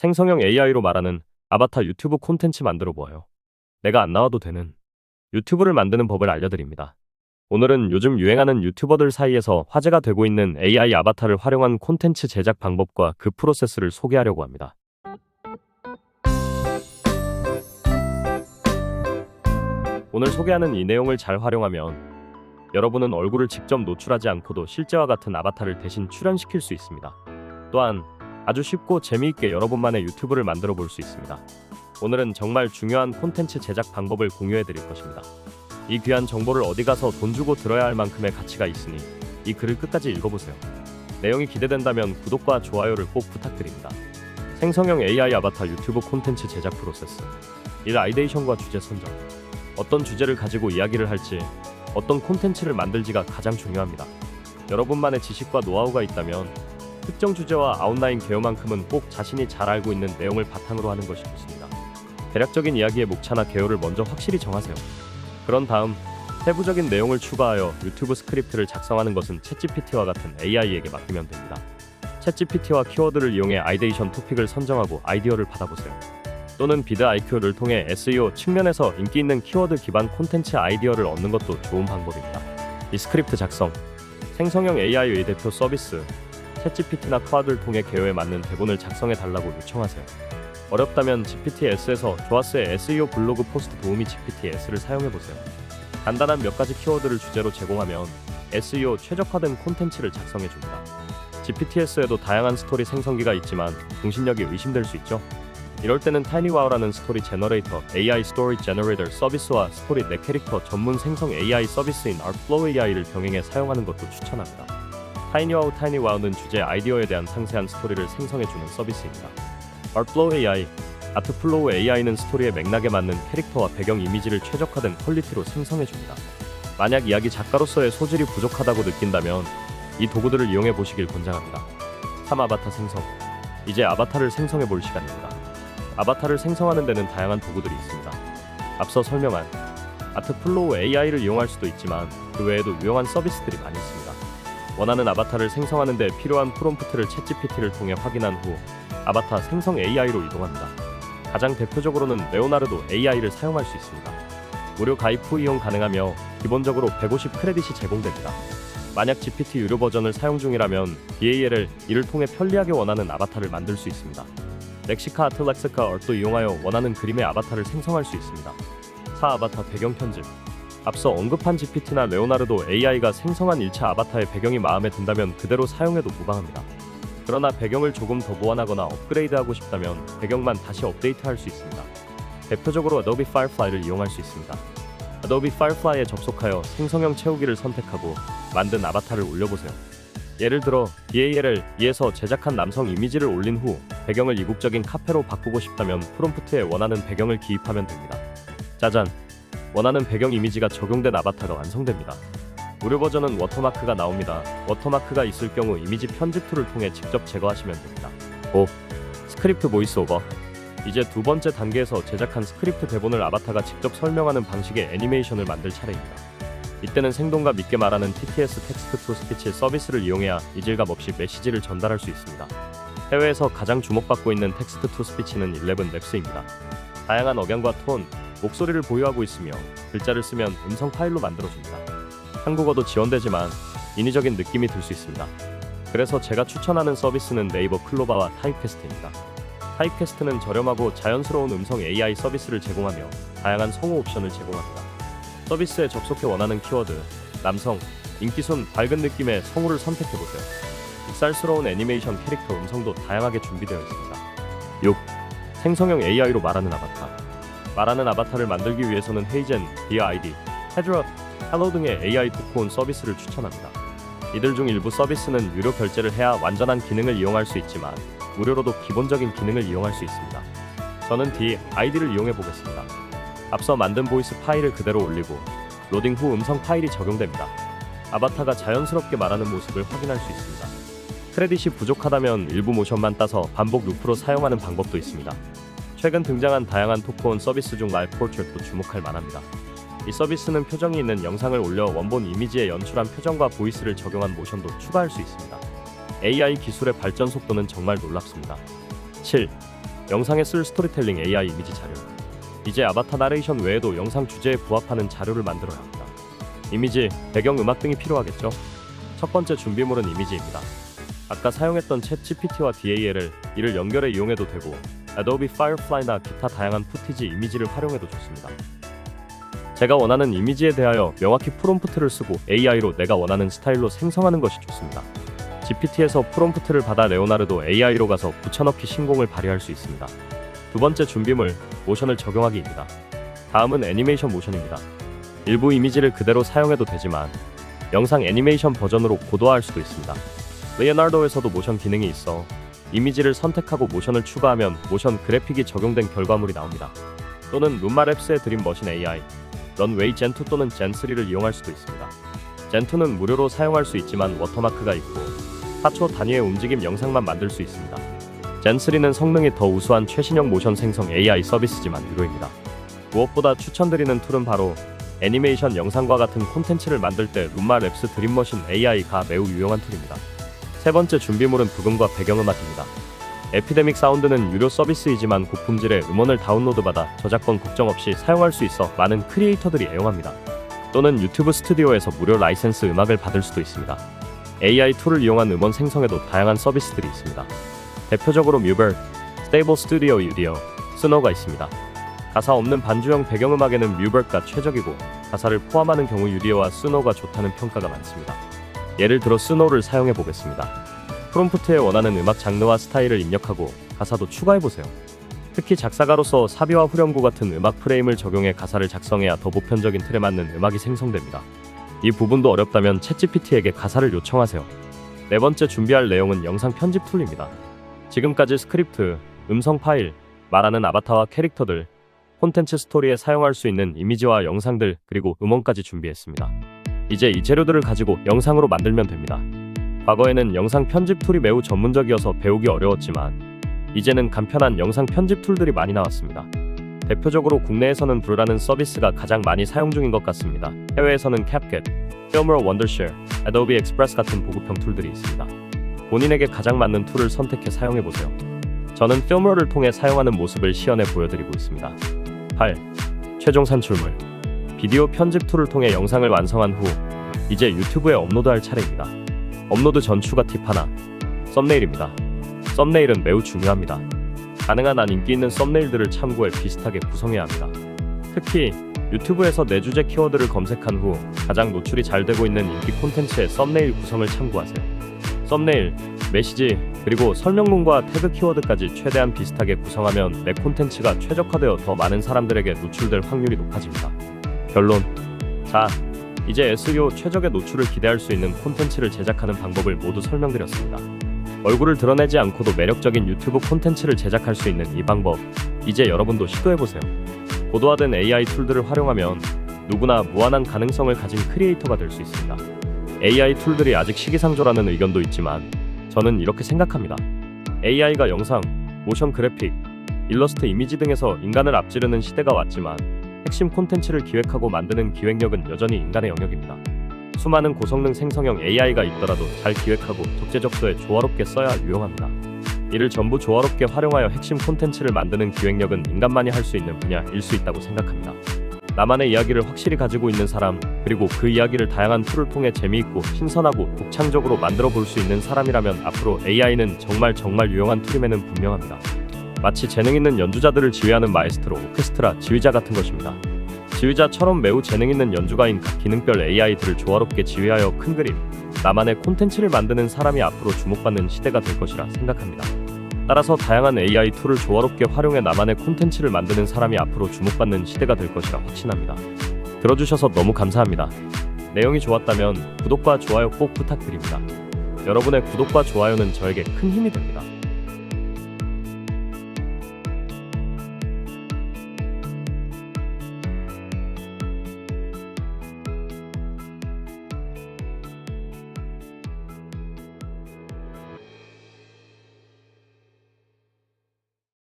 생성형 AI로 말하는 아바타 유튜브 콘텐츠 만들어 보아요. 내가 안 나와도 되는 유튜브를 만드는 법을 알려드립니다. 오늘은 요즘 유행하는 유튜버들 사이에서 화제가 되고 있는 AI 아바타를 활용한 콘텐츠 제작 방법과 그 프로세스를 소개하려고 합니다. 오늘 소개하는 이 내용을 잘 활용하면 여러분은 얼굴을 직접 노출하지 않고도 실제와 같은 아바타를 대신 출연시킬 수 있습니다. 또한 아주 쉽고 재미있게 여러분만의 유튜브를 만들어 볼 수 있습니다. 오늘은 정말 중요한 콘텐츠 제작 방법을 공유해 드릴 것입니다. 이 귀한 정보를 어디 가서 돈 주고 들어야 할 만큼의 가치가 있으니 이 글을 끝까지 읽어보세요. 내용이 기대된다면 구독과 좋아요를 꼭 부탁드립니다. 생성형 AI 아바타 유튜브 콘텐츠 제작 프로세스 1. 아이데이션과 주제 선정. 어떤 주제를 가지고 이야기를 할지, 어떤 콘텐츠를 만들지가 가장 중요합니다. 여러분만의 지식과 노하우가 있다면 특정 주제와 아웃라인 개요만큼은 꼭 자신이 잘 알고 있는 내용을 바탕으로 하는 것이 좋습니다. 대략적인 이야기의 목차나 개요를 먼저 확실히 정하세요. 그런 다음 세부적인 내용을 추가하여 유튜브 스크립트를 작성하는 것은 챗GPT와 같은 AI에게 맡기면 됩니다. 챗GPT와 키워드를 이용해 아이데이션 토픽을 선정하고 아이디어를 받아보세요. 또는 비드IQ를 통해 SEO 측면에서 인기 있는 키워드 기반 콘텐츠 아이디어를 얻는 것도 좋은 방법입니다. 이 스크립트 작성, 생성형 AI의 대표 서비스 챗GPT나 클라우드를 통해 개요에 맞는 대본을 작성해 달라고 요청하세요. 어렵다면 GPTS에서 조아스의 SEO 블로그 포스트 도우미 GPTS를 사용해보세요. 간단한 몇 가지 키워드를 주제로 제공하면 SEO 최적화된 콘텐츠를 작성해줍니다. GPTS에도 다양한 스토리 생성기가 있지만 공신력이 의심될 수 있죠. 이럴 때는 타이니와우라는 스토리 제너레이터 AI 스토리 제너레이터 서비스와 스토리 내 캐릭터 전문 생성 AI 서비스인 Artflow AI를 병행해 사용하는 것도 추천합니다. 타이니와우는 주제 아이디어에 대한 상세한 스토리를 생성해주는 서비스입니다. Artflow AI, Artflow AI는 스토리의 맥락에 맞는 캐릭터와 배경 이미지를 최적화된 퀄리티로 생성해줍니다. 만약 이야기 작가로서의 소질이 부족하다고 느낀다면 이 도구들을 이용해 보시길 권장합니다. 3. 아바타 생성. 이제 아바타를 생성해 볼 시간입니다. 아바타를 생성하는 데는 다양한 도구들이 있습니다. 앞서 설명한 Artflow AI를 이용할 수도 있지만 그 외에도 유용한 서비스들이 많이 있습니다. 원하는 아바타를 생성하는 데 필요한 프롬프트를 챗GPT를 통해 확인한 후 아바타 생성 AI로 이동합니다. 가장 대표적으로는 레오나르도 AI를 사용할 수 있습니다. 무료 가입 후 이용 가능하며 기본적으로 150 크레딧이 제공됩니다. 만약 GPT 유료 버전을 사용 중이라면 BAL을 이를 통해 편리하게 원하는 아바타를 만들 수 있습니다. 렉시카 아트렉스카 얼도 이용하여 원하는 그림의 아바타를 생성할 수 있습니다. 4. 아바타 배경 편집. 앞서 언급한 GPT나 레오나르도 AI가 생성한 1차 아바타의 배경이 마음에 든다면 그대로 사용해도 무방합니다. 그러나 배경을 조금 더 보완하거나 업그레이드하고 싶다면 배경만 다시 업데이트할 수 있습니다. 대표적으로 Adobe Firefly를 이용할 수 있습니다. Adobe Firefly에 접속하여 생성형 채우기를 선택하고 만든 아바타를 올려보세요. 예를 들어 BAL을 2에서 제작한 남성 이미지를 올린 후 배경을 이국적인 카페로 바꾸고 싶다면 프롬프트에 원하는 배경을 기입하면 됩니다. 짜잔! 원하는 배경 이미지가 적용된 아바타가 완성됩니다. 무료 버전은 워터마크가 나옵니다. 워터마크가 있을 경우 이미지 편집 툴을 통해 직접 제거하시면 됩니다. 5. 스크립트 보이스오버. 이제 두 번째 단계에서 제작한 스크립트 대본을 아바타가 직접 설명하는 방식의 애니메이션을 만들 차례입니다. 이때는 생동감 있게 말하는 TTS 텍스트 투 스피치 서비스를 이용해야 이질감 없이 메시지를 전달할 수 있습니다. 해외에서 가장 주목받고 있는 텍스트 투 스피치는 11랩스입니다. 다양한 억양과 톤, 목소리를 보유하고 있으며 글자를 쓰면 음성 파일로 만들어줍니다. 한국어도 지원되지만 인위적인 느낌이 들 수 있습니다. 그래서 제가 추천하는 서비스는 네이버 클로바와 타입캐스트입니다. 타입캐스트는 저렴하고 자연스러운 음성 AI 서비스를 제공하며 다양한 성우 옵션을 제공합니다. 서비스에 접속해 원하는 키워드, 남성, 인기순, 밝은 느낌의 성우를 선택해보세요. 익살스러운 애니메이션 캐릭터 음성도 다양하게 준비되어 있습니다. 6. 생성형 AI로 말하는 아바타. 말하는 아바타를 만들기 위해서는 헤이젠, DID, 헤드라, 헬로 등의 AI 토크온 서비스를 추천합니다. 이들 중 일부 서비스는 유료 결제를 해야 완전한 기능을 이용할 수 있지만 무료로도 기본적인 기능을 이용할 수 있습니다. 저는 DID를 이용해 보겠습니다. 앞서 만든 보이스 파일을 그대로 올리고 로딩 후 음성 파일이 적용됩니다. 아바타가 자연스럽게 말하는 모습을 확인할 수 있습니다. 크레딧이 부족하다면 일부 모션만 따서 반복 루프로 사용하는 방법도 있습니다. 최근 등장한 다양한 토크온 서비스 중 라이브 포트레이트도 주목할 만합니다. 이 서비스는 표정이 있는 영상을 올려 원본 이미지에 연출한 표정과 보이스를 적용한 모션도 추가할 수 있습니다. AI 기술의 발전 속도는 정말 놀랍습니다. 7. 영상에 쓸 스토리텔링 AI 이미지 자료. 이제 아바타 나레이션 외에도 영상 주제에 부합하는 자료를 만들어야 합니다. 이미지, 배경 음악 등이 필요하겠죠? 첫 번째 준비물은 이미지입니다. 아까 사용했던 챗GPT와 DALL, 이를 연결해 이용해도 되고 Adobe Firefly나 기타 다양한 푸티지 이미지를 활용해도 좋습니다. 제가 원하는 이미지에 대하여 명확히 프롬프트를 쓰고 AI로 내가 원하는 스타일로 생성하는 것이 좋습니다. GPT에서 프롬프트를 받아 레오나르도 AI로 가서 붙여넣기 신공을 발휘할 수 있습니다. 두 번째 준비물, 모션을 적용하기입니다. 다음은 애니메이션 모션입니다. 일부 이미지를 그대로 사용해도 되지만 영상 애니메이션 버전으로 고도화할 수도 있습니다. 레오나르도에서도 모션 기능이 있어 이미지를 선택하고 모션을 추가하면 모션 그래픽이 적용된 결과물이 나옵니다. 또는 룸마랩스의 드림머신 AI, 런웨이 젠2 또는 젠3를 이용할 수도 있습니다. 젠2는 무료로 사용할 수 있지만 워터마크가 있고 4초 단위의 움직임 영상만 만들 수 있습니다. 젠3는 성능이 더 우수한 최신형 모션 생성 AI 서비스지만 유료입니다. 무엇보다 추천드리는 툴은 바로 애니메이션 영상과 같은 콘텐츠를 만들 때 룸마랩스 드림머신 AI가 매우 유용한 툴입니다. 세 번째 준비물은 부금과 배경음악입니다. 에피데믹 사운드는 유료 서비스이지만 고품질의 음원을 다운로드받아 저작권 걱정 없이 사용할 수 있어 많은 크리에이터들이 애용합니다. 또는 유튜브 스튜디오에서 무료 라이센스 음악을 받을 수도 있습니다. AI 툴을 이용한 음원 생성에도 다양한 서비스들이 있습니다. 대표적으로 뮤버트, 스테이블 스튜디오 유디오, 스노가 있습니다. 가사 없는 반주형 배경음악에는 뮤버트가 최적이고 가사를 포함하는 경우 유디오와 스노가 좋다는 평가가 많습니다. 예를 들어 스노를 사용해 보겠습니다. 프롬프트에 원하는 음악 장르와 스타일을 입력하고 가사도 추가해보세요. 특히 작사가로서 사비와 후렴구 같은 음악 프레임을 적용해 가사를 작성해야 더 보편적인 틀에 맞는 음악이 생성됩니다. 이 부분도 어렵다면 챗GPT에게 가사를 요청하세요. 네 번째 준비할 내용은 영상 편집 툴입니다. 지금까지 스크립트, 음성 파일, 말하는 아바타와 캐릭터들, 콘텐츠 스토리에 사용할 수 있는 이미지와 영상들, 그리고 음원까지 준비했습니다. 이제 이 재료들을 가지고 영상으로 만들면 됩니다. 과거에는 영상 편집 툴이 매우 전문적이어서 배우기 어려웠지만 이제는 간편한 영상 편집 툴들이 많이 나왔습니다. 대표적으로 국내에서는 브루라는 서비스가 가장 많이 사용 중인 것 같습니다. 해외에서는 CapCut, Filmora, Wondershare, Adobe Express 같은 보급형 툴들이 있습니다. 본인에게 가장 맞는 툴을 선택해 사용해보세요. 저는 Filmora를 통해 사용하는 모습을 시연해 보여드리고 있습니다. 8. 최종 산출물. 비디오 편집 툴을 통해 영상을 완성한 후 이제 유튜브에 업로드할 차례입니다. 업로드 전 추가 팁 하나. 썸네일입니다. 썸네일은 매우 중요합니다. 가능한 한 인기 있는 썸네일들을 참고해 비슷하게 구성해야 합니다. 특히 유튜브에서 내 주제 키워드를 검색한 후 가장 노출이 잘 되고 있는 인기 콘텐츠의 썸네일 구성을 참고하세요. 썸네일, 메시지, 그리고 설명문과 태그 키워드까지 최대한 비슷하게 구성하면 내 콘텐츠가 최적화되어 더 많은 사람들에게 노출될 확률이 높아집니다. 결론. 자, 이제 SEO 최적의 노출을 기대할 수 있는 콘텐츠를 제작하는 방법을 모두 설명드렸습니다. 얼굴을 드러내지 않고도 매력적인 유튜브 콘텐츠를 제작할 수 있는 이 방법, 이제 여러분도 시도해보세요. 고도화된 AI 툴들을 활용하면 누구나 무한한 가능성을 가진 크리에이터가 될 수 있습니다. AI 툴들이 아직 시기상조라는 의견도 있지만 저는 이렇게 생각합니다. AI가 영상, 모션 그래픽, 일러스트 이미지 등에서 인간을 앞지르는 시대가 왔지만 핵심 콘텐츠를 기획하고 만드는 기획력은 여전히 인간의 영역입니다. 수많은 고성능 생성형 AI가 있더라도 잘 기획하고 적재적소에 조화롭게 써야 유용합니다. 이를 전부 조화롭게 활용하여 핵심 콘텐츠를 만드는 기획력은 인간만이 할 수 있는 분야일 수 있다고 생각합니다. 나만의 이야기를 확실히 가지고 있는 사람, 그리고 그 이야기를 다양한 툴을 통해 재미있고 신선하고 독창적으로 만들어 볼 수 있는 사람이라면 앞으로 AI는 정말 유용한 툴임에는 분명합니다. 마치 재능 있는 연주자들을 지휘하는 마에스트로, 오케스트라, 지휘자 같은 것입니다. 지휘자처럼 매우 재능 있는 연주가인 각 기능별 AI들을 조화롭게 지휘하여 큰 그림, 나만의 콘텐츠를 만드는 사람이 앞으로 주목받는 시대가 될 것이라 생각합니다. 따라서 다양한 AI 툴을 조화롭게 활용해 나만의 콘텐츠를 만드는 사람이 앞으로 주목받는 시대가 될 것이라 확신합니다. 들어주셔서 너무 감사합니다. 내용이 좋았다면 구독과 좋아요 꼭 부탁드립니다. 여러분의 구독과 좋아요는 저에게 큰 힘이 됩니다.